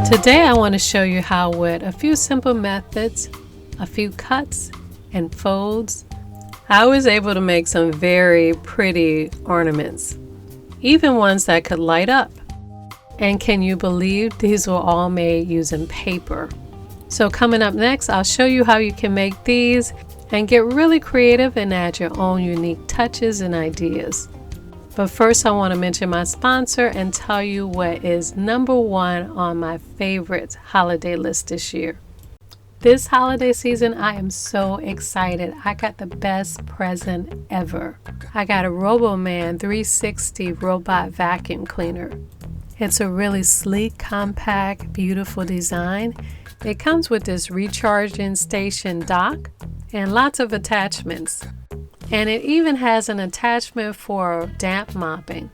Today I want to show you how with a few simple methods, a few cuts and folds, I was able to make some very pretty ornaments, even ones that could light up. And can you believe these were all made using paper? So coming up next, I'll show you how you can make these and get really creative and add your own unique touches and ideas. But first I want to mention my sponsor and tell you what is #1 on my favorite holiday list this year. This holiday season, I am so excited. I got the best present ever. I got a Robomann 360 robot vacuum cleaner. It's a really sleek, compact, beautiful design. It comes with this recharging station dock and lots of attachments. And it even has an attachment for damp mopping.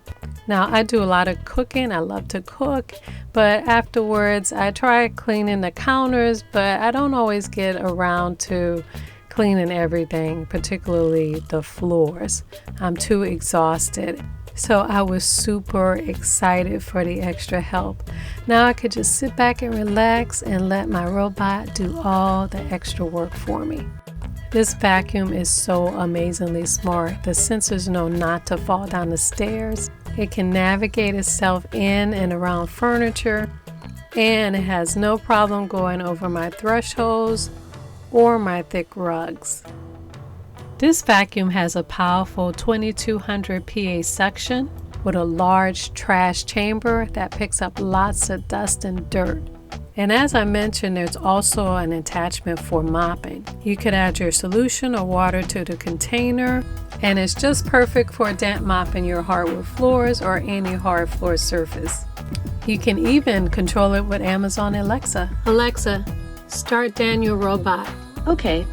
Now I do a lot of cooking, I love to cook, but afterwards I try cleaning the counters, but I don't always get around to cleaning everything, particularly the floors. I'm too exhausted. So I was super excited for the extra help. Now I could just sit back and relax and let my robot do all the extra work for me. This vacuum is so amazingly smart. The sensors know not to fall down the stairs. It can navigate itself in and around furniture, and it has no problem going over my thresholds or my thick rugs. This vacuum has a powerful 2200 PA suction with a large trash chamber that picks up lots of dust and dirt. And as I mentioned, there's also an attachment for mopping. You could add your solution or water to the container, and it's just perfect for damp mopping your hardwood floors or any hard floor surface. You can even control it with Amazon Alexa. Alexa, start Daniel Robot. Okay.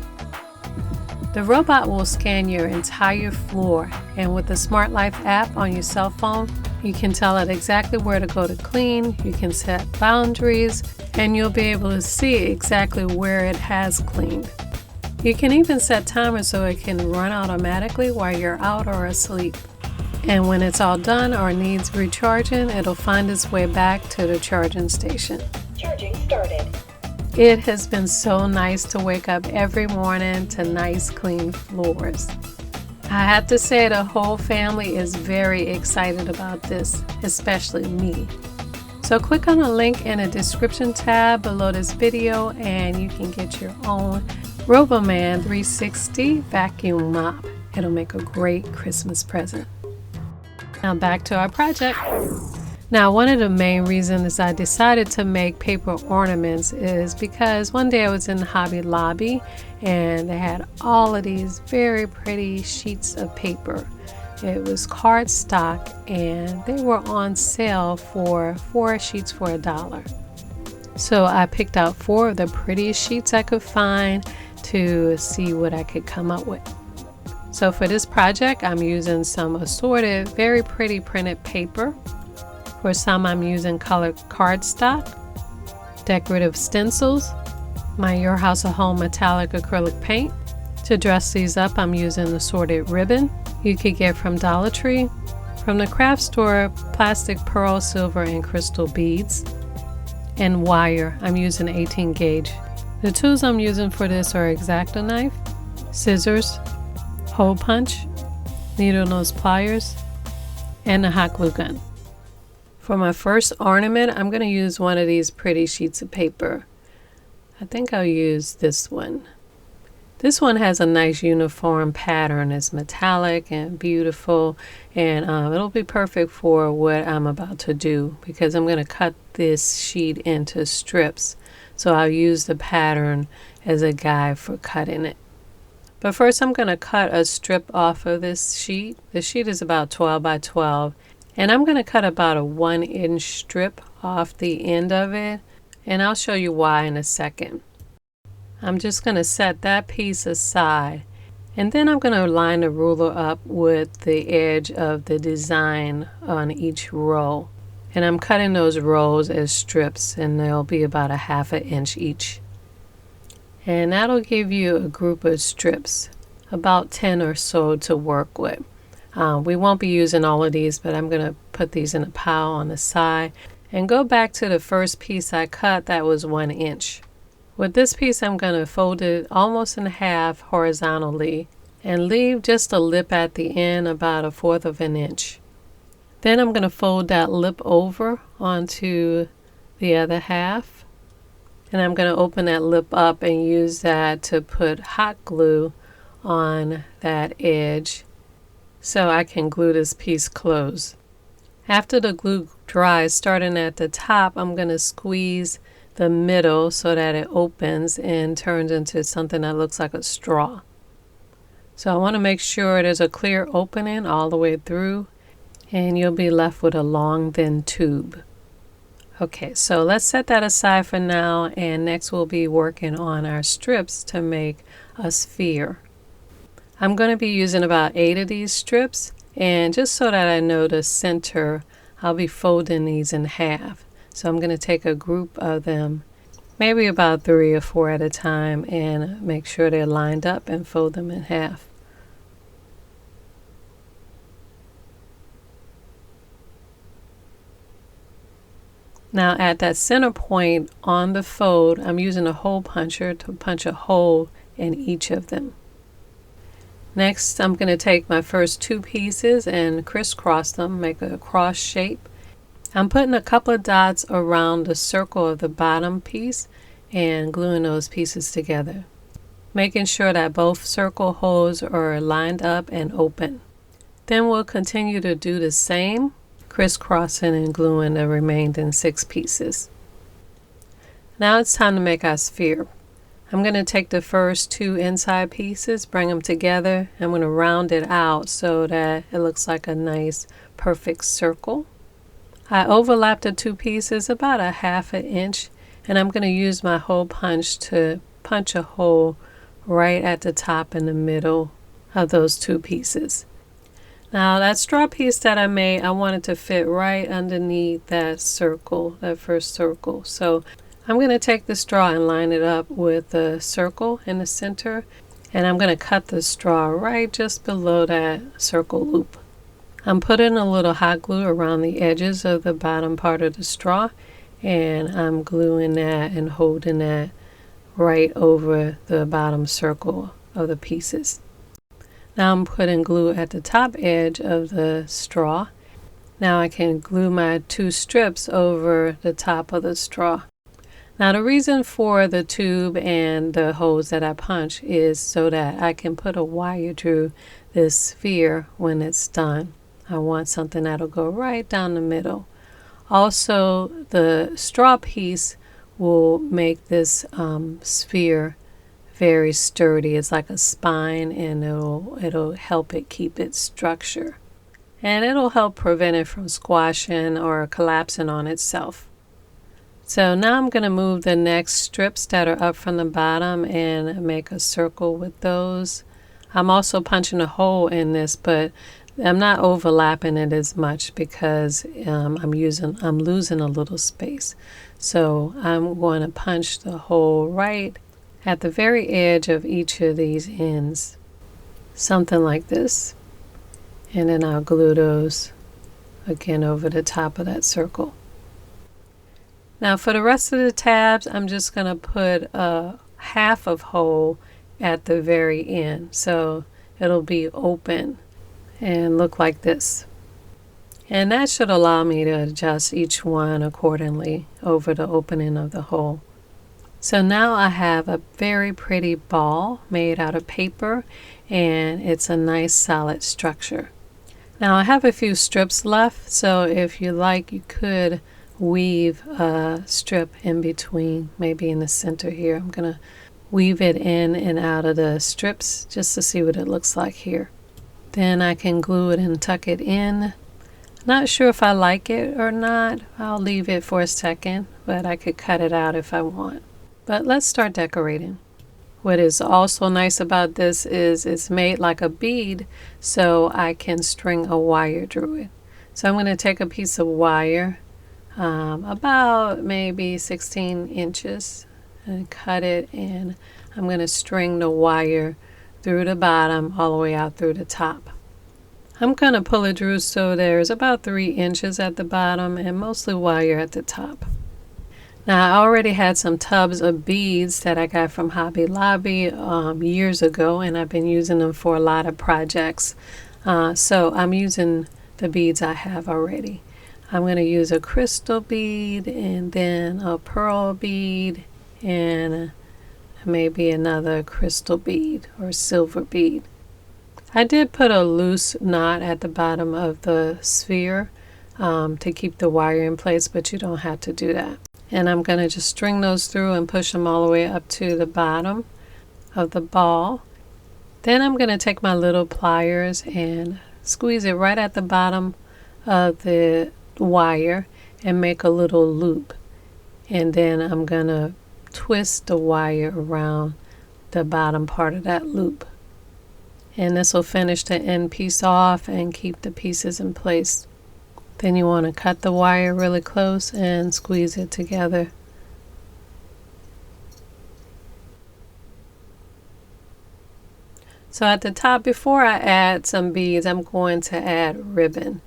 The robot will scan your entire floor, and with the Smart Life app on your cell phone, you can tell it exactly where to go to clean, you can set boundaries, and you'll be able to see exactly where it has cleaned. You can even set timers so it can run automatically while you're out or asleep. And when it's all done or needs recharging, it'll find its way back to the charging station. Charging started. It has been so nice to wake up every morning to nice clean floors. I have to say the whole family is very excited about this, especially me. So click on the link in the description tab below this video and you can get your own Robomann 360 vacuum mop. It'll make a great Christmas present. Now back to our project. Now one of the main reasons I decided to make paper ornaments is because one day I was in Hobby Lobby and they had all of these very pretty sheets of paper. It was cardstock and they were on sale for 4 sheets for $1. So I picked out 4 of the prettiest sheets I could find to see what I could come up with. So for this project I'm using some assorted very pretty printed paper. For some I'm using colored cardstock, decorative stencils, my Your House at Home metallic acrylic paint. To dress these up I'm using assorted ribbon you could get from Dollar Tree. From the craft store, plastic pearl, silver, and crystal beads. And wire, I'm using 18 gauge. The tools I'm using for this are X-Acto knife, scissors, hole punch, needle nose pliers, and a hot glue gun. For my first ornament, I'm going to use one of these pretty sheets of paper. I think I'll use this one. This one has a nice uniform pattern. It's metallic and beautiful, and it'll be perfect for what I'm about to do because I'm going to cut this sheet into strips. So I'll use the pattern as a guide for cutting it. But first I'm going to cut a strip off of this sheet. The sheet is about 12 by 12. And I'm going to cut about a 1-inch strip off the end of it, and I'll show you why in a second. I'm just going to set that piece aside, and then I'm going to line the ruler up with the edge of the design on each row. And I'm cutting those rows as strips, and they'll be about a 1/2 inch each. And that'll give you a group of strips, about 10 or so to work with. We won't be using all of these, but I'm going to put these in a pile on the side. and go back to the first piece I cut that was 1 inch. With this piece, I'm going to fold it almost in half horizontally and leave just a lip at the end about 1/4 of an inch. Then I'm going to fold that lip over onto the other half, and I'm going to open that lip up and use that to put hot glue on that edge so I can glue this piece closed. After the glue dries, starting at the top, I'm going to squeeze the middle so that it opens and turns into something that looks like a straw. So I want to make sure there's a clear opening all the way through, and you'll be left with a long thin tube. Okay, so let's set that aside for now, and next we'll be working on our strips to make a sphere. I'm going to be using about 8 of these strips, and just so that I know the center, I'll be folding these in half. So I'm going to take a group of them, maybe about 3 or 4 at a time, and make sure they're lined up and fold them in half. Now at that center point on the fold, I'm using a hole puncher to punch a hole in each of them. Next, I'm going to take my first 2 pieces and crisscross them, make a cross shape. I'm putting a couple of dots around the circle of the bottom piece and gluing those pieces together, making sure that both circle holes are lined up and open. Then we'll continue to do the same, crisscrossing and gluing the remaining 6 pieces. Now it's time to make our sphere. I'm going to take the first 2 inside pieces, bring them together. I'm going to round it out so that it looks like a nice perfect circle. I overlapped the 2 pieces about 1/2 inch, and I'm going to use my hole punch to punch a hole right at the top in the middle of those 2 pieces. Now that straw piece that I made, I wanted to fit right underneath that circle, that first circle. So I'm going to take the straw and line it up with the circle in the center, and I'm going to cut the straw right just below that circle loop. I'm putting a little hot glue around the edges of the bottom part of the straw, and I'm gluing that and holding that right over the bottom circle of the pieces. Now I'm putting glue at the top edge of the straw. Now I can glue my 2 strips over the top of the straw. Now the reason for the tube and the holes that I punch is so that I can put a wire through this sphere when it's done. I want something that'll go right down the middle. Also, the straw piece will make this sphere very sturdy. It's like a spine, and it'll help it keep its structure. And it'll help prevent it from squashing or collapsing on itself. So now I'm going to move the next strips that are up from the bottom and make a circle with those. I'm also punching a hole in this, but I'm not overlapping it as much because I'm losing a little space. So I'm going to punch the hole right at the very edge of each of these ends, something like this. And then I'll glue those again over the top of that circle. Now for the rest of the tabs, I'm just going to put a half of hole at the very end. So it'll be open and look like this. And that should allow me to adjust each one accordingly over the opening of the hole. So now I have a very pretty ball made out of paper, and it's a nice solid structure. Now I have a few strips left, so if you like, you could weave a strip in between, maybe in the center here. I'm going to weave it in and out of the strips just to see what it looks like here. Then I can glue it and tuck it in. Not sure if I like it or not. I'll leave it for a second, but I could cut it out if I want. But let's start decorating. What is also nice about this is it's made like a bead, so I can string a wire through it. So I'm going to take a piece of wire, about maybe 16 inches, and cut it, and I'm going to string the wire through the bottom all the way out through the top. I'm going to pull it through so there's about 3 inches at the bottom and mostly wire at the top. Now, I already had some tubs of beads that I got from Hobby Lobby years ago, and I've been using them for a lot of projects. So I'm using the beads I have already. I'm going to use a crystal bead and then a pearl bead and maybe another crystal bead or silver bead. I did put a loose knot at the bottom of the sphere to keep the wire in place, but you don't have to do that. And I'm going to just string those through and push them all the way up to the bottom of the ball. Then I'm going to take my little pliers and squeeze it right at the bottom of the wire and make a little loop. And then I'm going to twist the wire around the bottom part of that loop. And this will finish the end piece off and keep the pieces in place. Then you want to cut the wire really close and squeeze it together. So at the top, before I add some beads, I'm going to add ribbon.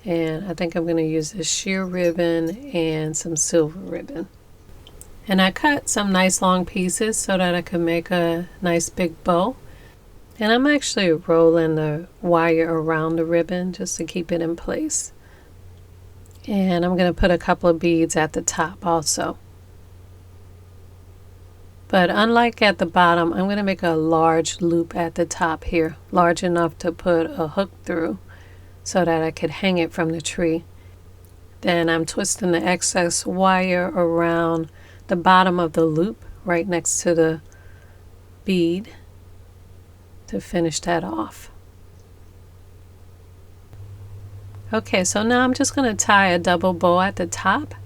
And I think I'm going to use this sheer ribbon and some silver ribbon. And I cut some nice long pieces so that I can make a nice big bow. And I'm actually rolling the wire around the ribbon just to keep it in place. And I'm going to put a couple of beads at the top also. But unlike at the bottom, I'm going to make a large loop at the top here, large enough to put a hook through so that I could hang it from the tree. Then I'm twisting the excess wire around the bottom of the loop right next to the bead to finish that off. Okay, so now I'm just going to tie a double bow at the top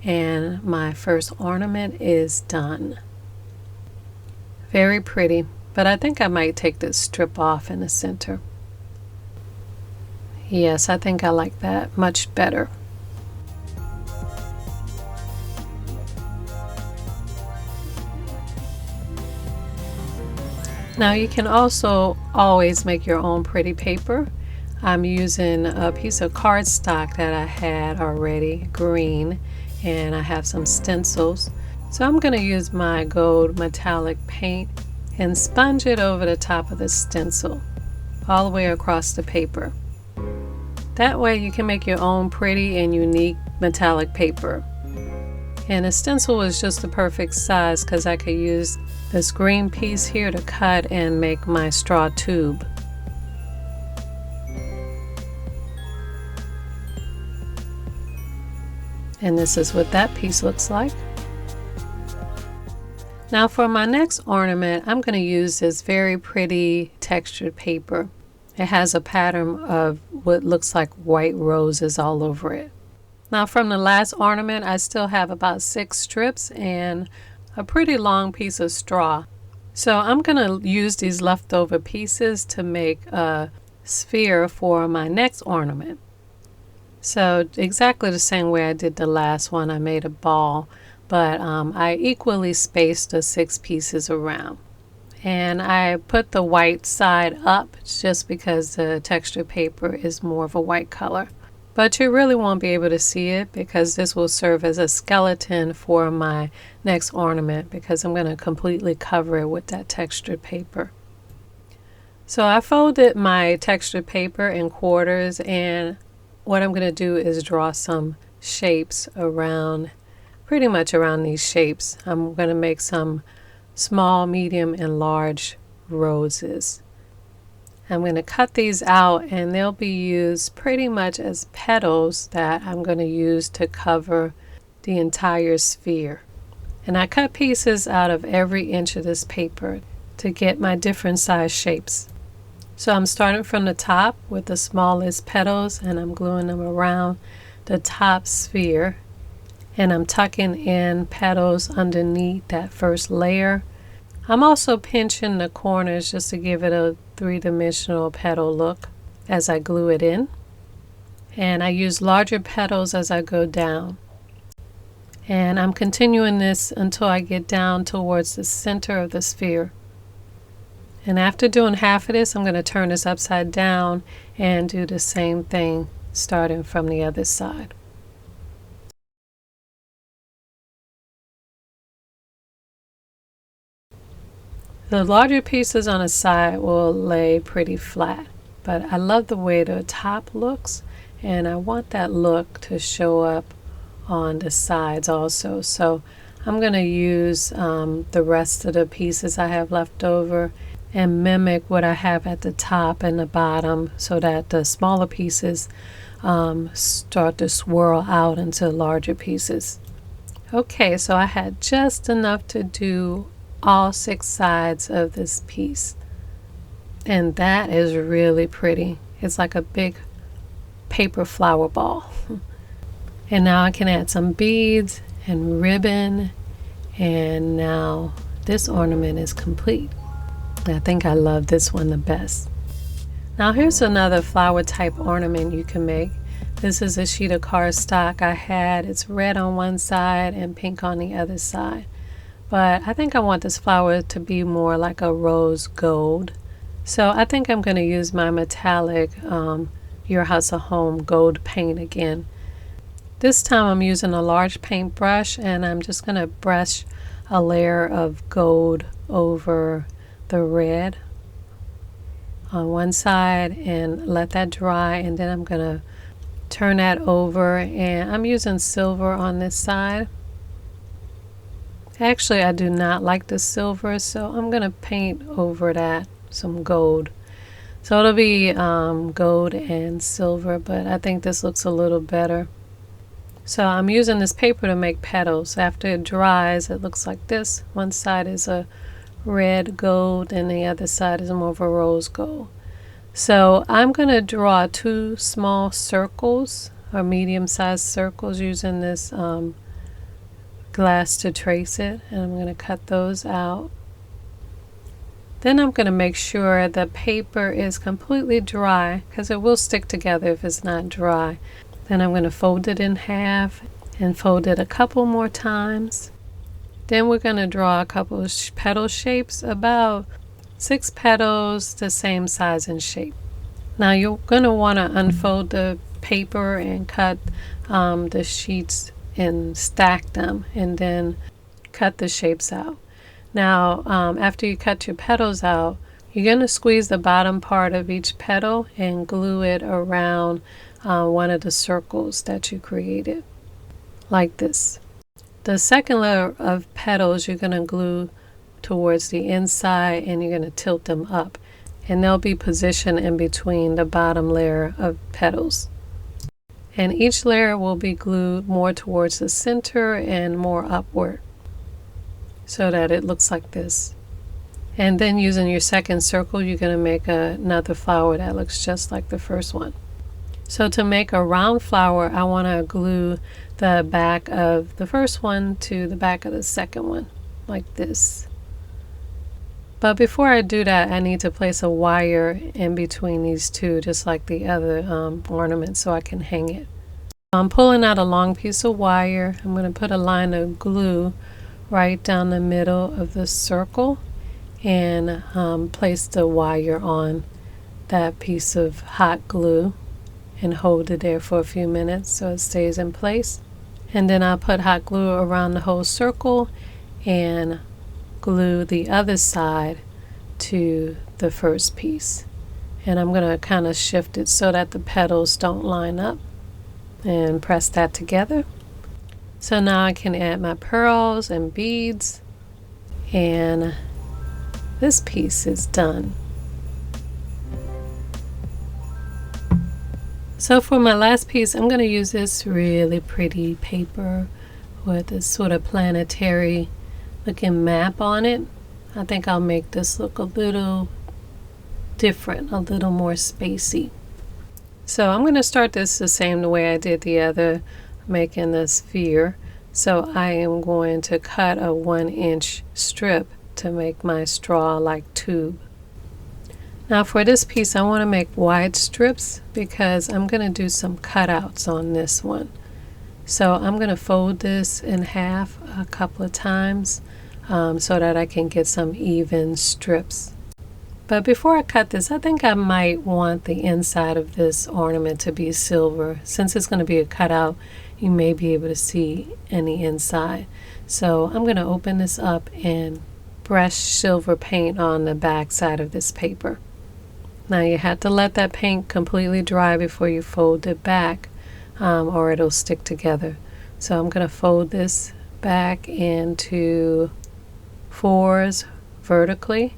and my first ornament is done. Very pretty, but I think I might take this strip off in the center. Yes, I think I like that much better. Now you can also always make your own pretty paper. I'm using a piece of cardstock that I had already, green, and I have some stencils. So I'm going to use my gold metallic paint and sponge it over the top of the stencil, all the way across the paper. That way you can make your own pretty and unique metallic paper. And the stencil was just the perfect size because I could use this green piece here to cut and make my straw tube. And this is what that piece looks like. Now for my next ornament, I'm going to use this very pretty textured paper. It has a pattern of what looks like white roses all over it. Now from the last ornament, I still have about 6 strips and a pretty long piece of straw. So I'm going to use these leftover pieces to make a sphere for my next ornament. So exactly the same way I did the last one, I made a ball, but I equally spaced the 6 pieces around. And I put the white side up just because the textured paper is more of a white color. But you really won't be able to see it because this will serve as a skeleton for my next ornament because I'm going to completely cover it with that textured paper. So I folded my textured paper in quarters, and what I'm going to do is draw some shapes around, pretty much around these shapes. I'm going to make some small, medium, and large roses. I'm going to cut these out and they'll be used pretty much as petals that I'm going to use to cover the entire sphere. And I cut pieces out of every inch of this paper to get my different size shapes. So I'm starting from the top with the smallest petals and I'm gluing them around the top sphere. And I'm tucking in petals underneath that first layer. I'm also pinching the corners just to give it a 3-dimensional petal look as I glue it in. And I use larger petals as I go down. And I'm continuing this until I get down towards the center of the sphere. And after doing half of this, I'm going to turn this upside down and do the same thing starting from the other side. The larger pieces on the side will lay pretty flat, but I love the way the top looks, and I want that look to show up on the sides also. So I'm going to use the rest of the pieces I have left over and mimic what I have at the top and the bottom so that the smaller pieces start to swirl out into larger pieces. Okay, so I had just enough to do all 6 sides of this piece, and that is really pretty. It's like a big paper flower ball. And now I can add some beads and ribbon, and now this ornament is complete. I think I love this one the best. Now here's another flower type ornament you can make. This is a sheet of cardstock I had. It's red on one side and pink on the other side. But I think I want this flower to be more like a rose gold. So I think I'm going to use my metallic Your House of Home gold paint again. This time I'm using a large paintbrush, and I'm just going to brush a layer of gold over the red on one side and let that dry, and then I'm going to turn that over, and I'm using silver on this side. Actually, I do not like the silver, so I'm going to paint over that some gold. So it'll be gold and silver, but I think this looks a little better. So I'm using this paper to make petals. After it dries, it looks like this. One side is a red gold and the other side is more of a rose gold. So I'm going to draw 2 small circles or medium-sized circles using this glass to trace it, and I'm going to cut those out. Then I'm going to make sure the paper is completely dry, because it will stick together if it's not dry. Then I'm going to fold it in half and fold it a couple more times. Then we're going to draw a couple of petal shapes, about 6 petals the same size and shape. Now you're going to want to unfold the paper and cut the sheets and stack them, and then cut the shapes out. Now after you cut your petals out, you're going to squeeze the bottom part of each petal and glue it around one of the circles that you created, like this. The second layer of petals you're going to glue towards the inside, and you're going to tilt them up, and they'll be positioned in between the bottom layer of petals. And each layer will be glued more towards the center and more upward, so that it looks like this. And then using your second circle, you're going to make another flower that looks just like the first one. So to make a round flower, I want to glue the back of the first one to the back of the second one, like this. But before I do that, I need to place a wire in between these two, just like the other ornament, so I can hang it. I'm pulling out a long piece of wire. I'm going to put a line of glue right down the middle of the circle and place the wire on that piece of hot glue and hold it there for a few minutes so it stays in place. And then I'll put hot glue around the whole circle and glue the other side to the first piece. And I'm going to kind of shift it so that the petals don't line up, and press that together. So now I can add my pearls and beads, and this piece is done. So for my last piece, I'm going to use this really pretty paper with this sort of planetary looking map on it. I think I'll make this look a little different, a little more spacey. So I'm going to start this the same way I did the other, making the sphere. So I am going to cut a 1-inch strip to make my straw-like tube. Now for this piece, I want to make wide strips because I'm going to do some cutouts on this one. So I'm going to fold this in half a couple of times so that I can get some even strips. But before I cut this, I think I might want the inside of this ornament to be silver. Since it's going to be a cutout, you may be able to see any inside. So I'm going to open this up and brush silver paint on the back side of this paper. Now you have to let that paint completely dry before you fold it back, or it'll stick together. So I'm going to fold this back into 4s vertically,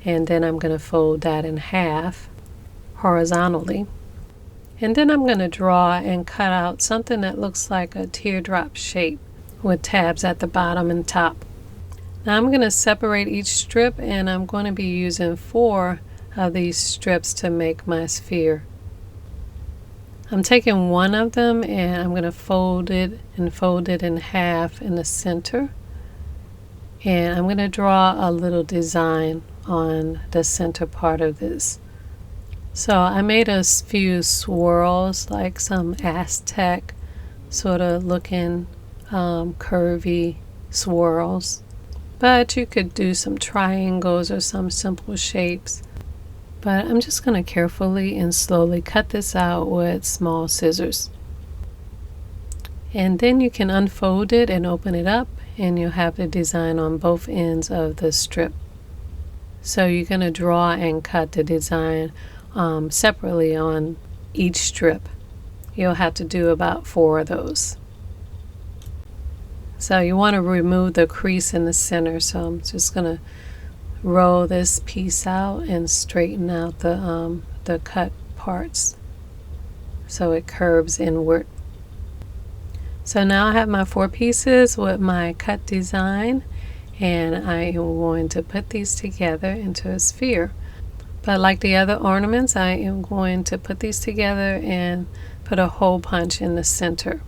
and then I'm going to fold that in half horizontally. And then I'm going to draw and cut out something that looks like a teardrop shape with tabs at the bottom and top. Now I'm going to separate each strip, and I'm going to be using 4 of these strips to make my sphere. I'm taking one of them and I'm going to fold it in half in the center, and I'm going to draw a little design on the center part of this. So I made a few swirls, like some Aztec sort of looking curvy swirls, but you could do some triangles or some simple shapes. But I'm just going to carefully and slowly cut this out with small scissors. And then you can unfold it and open it up, and you'll have the design on both ends of the strip. So you're going to draw and cut the design separately on each strip. You'll have to do about 4 of those. So you want to remove the crease in the center, so I'm just going to roll this piece out and straighten out the cut parts so it curves inward. So now I have my 4 pieces with my cut design, and I am going to put these together into a sphere. But like the other ornaments, I am going to put these together and put a hole punch in the center.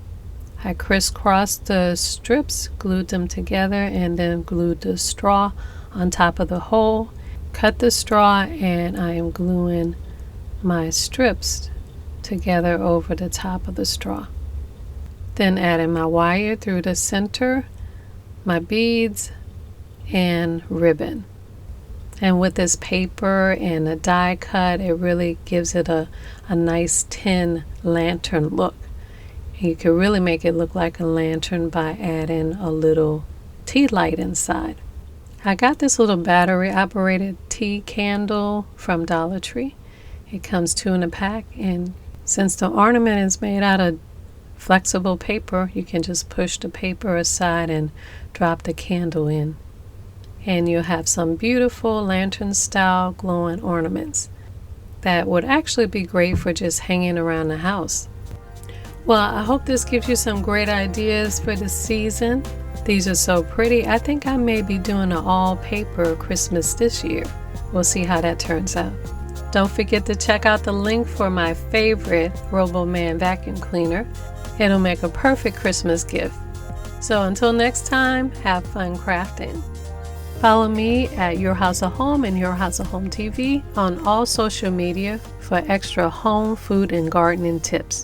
I crisscrossed the strips, glued them together, and then glued the straw on top of the hole. Cut the straw, and I am gluing my strips together over the top of the straw. Then adding my wire through the center, my beads, and ribbon. And with this paper and a die cut, it really gives it a nice tin lantern look. You can really make it look like a lantern by adding a little tea light inside. I got this little battery operated tea candle from Dollar Tree. It comes 2 in a pack, and since the ornament is made out of flexible paper, you can just push the paper aside and drop the candle in. And you'll have some beautiful lantern style glowing ornaments that would actually be great for just hanging around the house. Well, I hope this gives you some great ideas for the season. These are so pretty. I think I may be doing an all paper Christmas this year. We'll see how that turns out. Don't forget to check out the link for my favorite Robomann vacuum cleaner. It'll make a perfect Christmas gift. So until next time, have fun crafting. Follow me at Your House of Home and Your House of Home TV on all social media for extra home, food, and gardening tips.